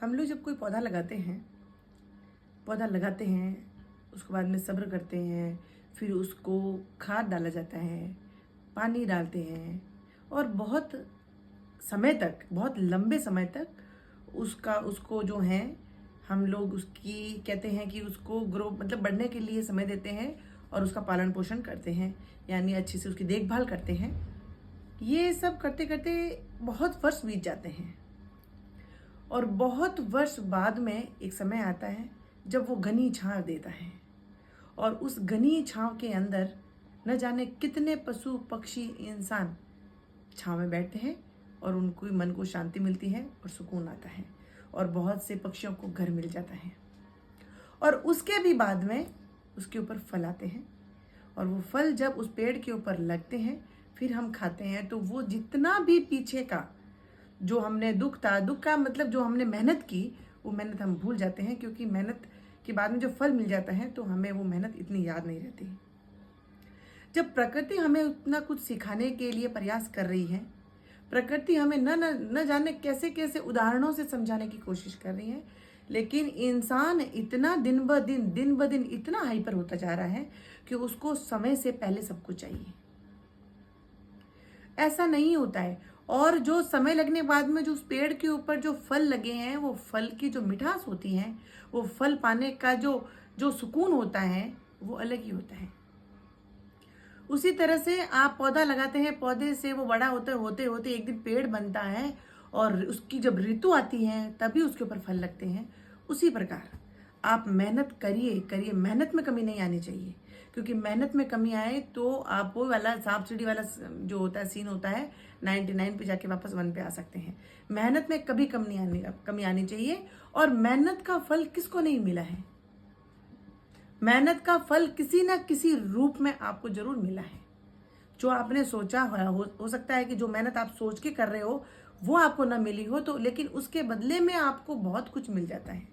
हम लोग जब कोई पौधा लगाते हैं, उसके बाद में सब्र करते हैं, फिर उसको खाद डाला जाता है, पानी डालते हैं और बहुत समय तक, बहुत लंबे समय तक उसको जो है हम लोग उसकी कहते हैं कि उसको ग्रो मतलब बढ़ने के लिए समय देते हैं और उसका पालन पोषण करते हैं, यानी अच्छे से उसकी देखभाल करते हैं। ये सब करते करते बहुत वर्ष बीत जाते हैं और बहुत वर्ष बाद में एक समय आता है जब वो घनी छांव देता है और उस घनी छांव के अंदर न जाने कितने पशु पक्षी इंसान छांव में बैठते हैं और उनको मन को शांति मिलती है और सुकून आता है और बहुत से पक्षियों को घर मिल जाता है। और उसके भी बाद में उसके ऊपर फल आते हैं और वो फल जब उस पेड़ के ऊपर लगते हैं फिर हम खाते हैं, तो वो जितना भी पीछे का जो हमने दुख का मतलब जो हमने मेहनत की, वो मेहनत हम भूल जाते हैं, क्योंकि मेहनत के बाद में जो फल मिल जाता है तो हमें वो मेहनत इतनी याद नहीं रहती। जब प्रकृति हमें उतना कुछ सिखाने के लिए प्रयास कर रही है, प्रकृति हमें न जाने कैसे कैसे उदाहरणों से समझाने की कोशिश कर रही है, लेकिन इंसान इतना दिन ब दिन इतना हाइपर होता जा रहा है कि उसको समय से पहले सब कुछ चाहिए। ऐसा नहीं होता है। और जो समय लगने के बाद में जो उस पेड़ के ऊपर जो फल लगे हैं, वो फल की जो मिठास होती है, वो फल पाने का जो सुकून होता है, वो अलग ही होता है। उसी तरह से आप पौधा लगाते हैं, पौधे से वो बड़ा होते होते एक दिन पेड़ बनता है और उसकी जब ऋतु आती है तभी उसके ऊपर फल लगते हैं। उसी प्रकार आप मेहनत करिए, मेहनत में कमी नहीं आनी चाहिए, क्योंकि मेहनत में कमी आए तो आप वो वाला सांप सीढ़ी वाला जो होता है सीन होता है, 99 पे जाके वापस 1 पे आ सकते हैं। मेहनत में कभी कमी आनी चाहिए। और मेहनत का फल किसको नहीं मिला है? मेहनत का फल किसी न किसी रूप में आपको जरूर मिला है। जो आपने सोचा हो सकता है कि जो मेहनत आप सोच के कर रहे हो वो आपको ना मिली हो, तो लेकिन उसके बदले में आपको बहुत कुछ मिल जाता है।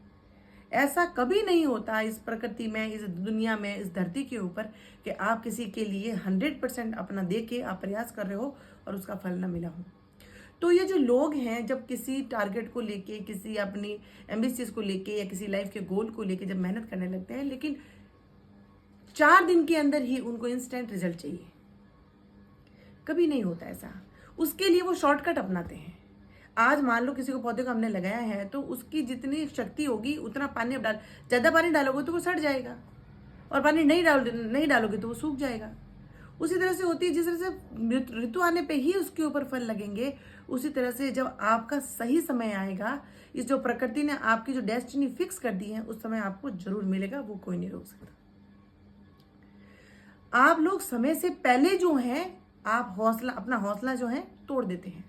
ऐसा कभी नहीं होता इस प्रकृति में, इस दुनिया में, इस धरती के ऊपर कि आप किसी के लिए 100% अपना दे के आप प्रयास कर रहे हो और उसका फल ना मिला हो। तो ये जो लोग हैं, जब किसी टारगेट को लेके, किसी अपनी एम्बिशंस को लेके या किसी लाइफ के गोल को लेके जब मेहनत करने लगते हैं, लेकिन 4 दिन के अंदर ही उनको इंस्टेंट रिजल्ट चाहिए, कभी नहीं होता ऐसा। उसके लिए वो शॉर्टकट अपनाते हैं। आज मान लो किसी को पौधे को हमने लगाया है तो उसकी जितनी शक्ति होगी उतना पानी अब ज्यादा पानी डालोगे तो वो सड़ जाएगा और पानी नहीं डालोगे तो वो सूख जाएगा। उसी तरह से होती है, जिस तरह से ऋतु आने पे ही उसके ऊपर फल लगेंगे, उसी तरह से जब आपका सही समय आएगा, इस जो प्रकृति ने आपकी जो डेस्टिनी फिक्स कर दी है, उस समय आपको जरूर मिलेगा, वो कोई नहीं रोक सकता। आप लोग समय से पहले जो है आप अपना हौसला जो है तोड़ देते हैं,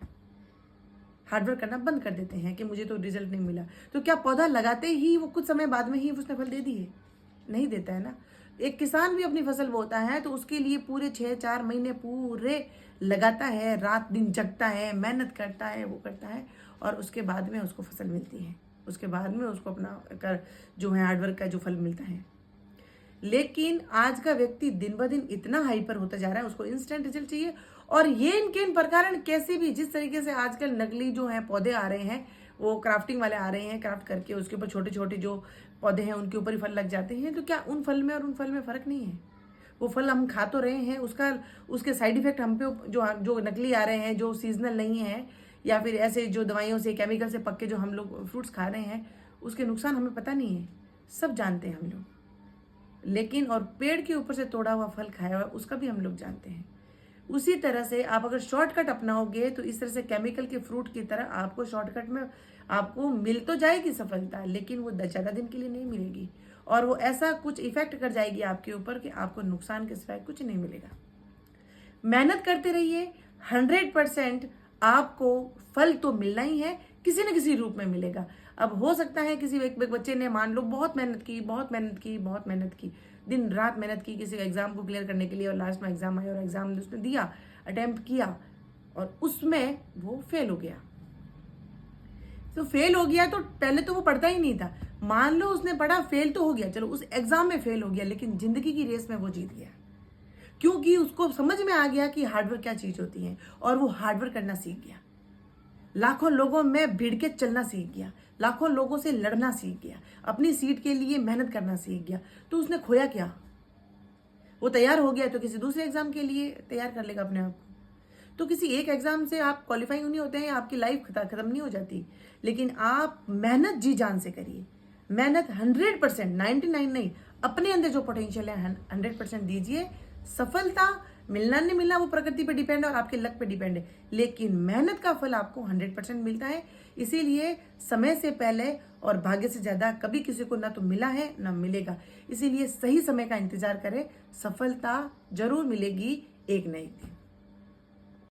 हार्डवर्क करना बंद कर देते हैं कि मुझे तो रिजल्ट नहीं मिला। तो क्या पौधा लगाते ही वो कुछ समय बाद में ही उसने फल दे दिए? नहीं देता है ना। एक किसान भी अपनी फसल बोता है तो उसके लिए पूरे 6-4 महीने पूरे लगाता है, रात दिन जगता है, मेहनत करता है, वो करता है और उसके बाद में उसको फसल मिलती है। उसके बाद में उसको अपना जो है हार्डवर्क का जो फल मिलता है। लेकिन आज का व्यक्ति दिन ब दिन इतना हाइपर होता जा रहा है, उसको इंस्टेंट रिजल्ट चाहिए। और ये इनके इन प्रकार कैसे भी, जिस तरीके से आजकल नकली जो है पौधे आ रहे हैं, वो क्राफ्टिंग वाले आ रहे हैं, क्राफ्ट करके उसके ऊपर छोटे छोटे जो पौधे हैं उनके ऊपर ही फल लग जाते हैं। तो क्या उन फल में और उन फल में फर्क नहीं है? वो फल हम खा तो रहे हैं, उसके साइड इफेक्ट हम पे जो नकली आ रहे हैं, जो सीजनल नहीं है, या फिर ऐसे जो दवाइयों से केमिकल से पक के जो हम लोग फ्रूट्स खा रहे हैं, उसके नुकसान हमें पता नहीं है, सब जानते हैं हम लोग। लेकिन और पेड़ के ऊपर से तोड़ा हुआ फल खाया हुआ उसका भी हम लोग जानते हैं। उसी तरह से आप अगर शॉर्टकट अपनाओगे तो इस तरह से केमिकल के फ्रूट की तरह आपको शॉर्टकट में आपको मिल तो जाएगी सफलता, लेकिन वो ज़्यादा दिन के लिए नहीं मिलेगी और वो ऐसा कुछ इफेक्ट कर जाएगी आपके ऊपर कि आपको नुकसान के सिवाय कुछ नहीं मिलेगा। मेहनत करते रहिए, 100% आपको फल तो मिलना ही है, किसी न किसी रूप में मिलेगा। अब हो सकता है किसी एक बच्चे ने मान लो बहुत मेहनत की, दिन रात मेहनत की किसी एग्जाम को क्लियर करने के लिए, और लास्ट में एग्जाम आया और एग्जाम उसने दिया, अटेम्प्ट किया और उसमें वो फेल हो गया। तो फेल हो गया तो पहले तो वो पढ़ता ही नहीं था, मान लो उसने पढ़ा, फेल तो हो गया, चलो उस एग्जाम में फेल हो गया, लेकिन जिंदगी की रेस में वो जीत गया, क्योंकि उसको समझ में आ गया कि हार्डवर्क क्या चीज होती है और वो हार्डवर्क करना सीख गया। लाखों लोगों में भिड़ के चलना सीख गया, लाखों लोगों से लड़ना सीख गया, अपनी सीट के लिए मेहनत करना सीख गया, तो उसने खोया क्या? वो तैयार हो गया तो किसी दूसरे एग्जाम के लिए तैयार कर लेगा अपने आप को। तो किसी एक एग्जाम से आप क्वालिफाई नहीं होते हैं, आपकी लाइफ खत्म नहीं हो जाती, लेकिन आप मेहनत जी जान से करिए। मेहनत 100%, 99 नहीं, अपने अंदर जो पोटेंशियल है 100% दीजिए। सफलता मिलना नहीं मिलना वो प्रकृति पे डिपेंड है और आपके लक पे डिपेंड है, लेकिन मेहनत का फल आपको 100% मिलता है। इसीलिए समय से पहले और भाग्य से ज्यादा कभी किसी को ना तो मिला है ना मिलेगा। इसीलिए सही समय का इंतजार करें, सफलता जरूर मिलेगी एक न एक दिन।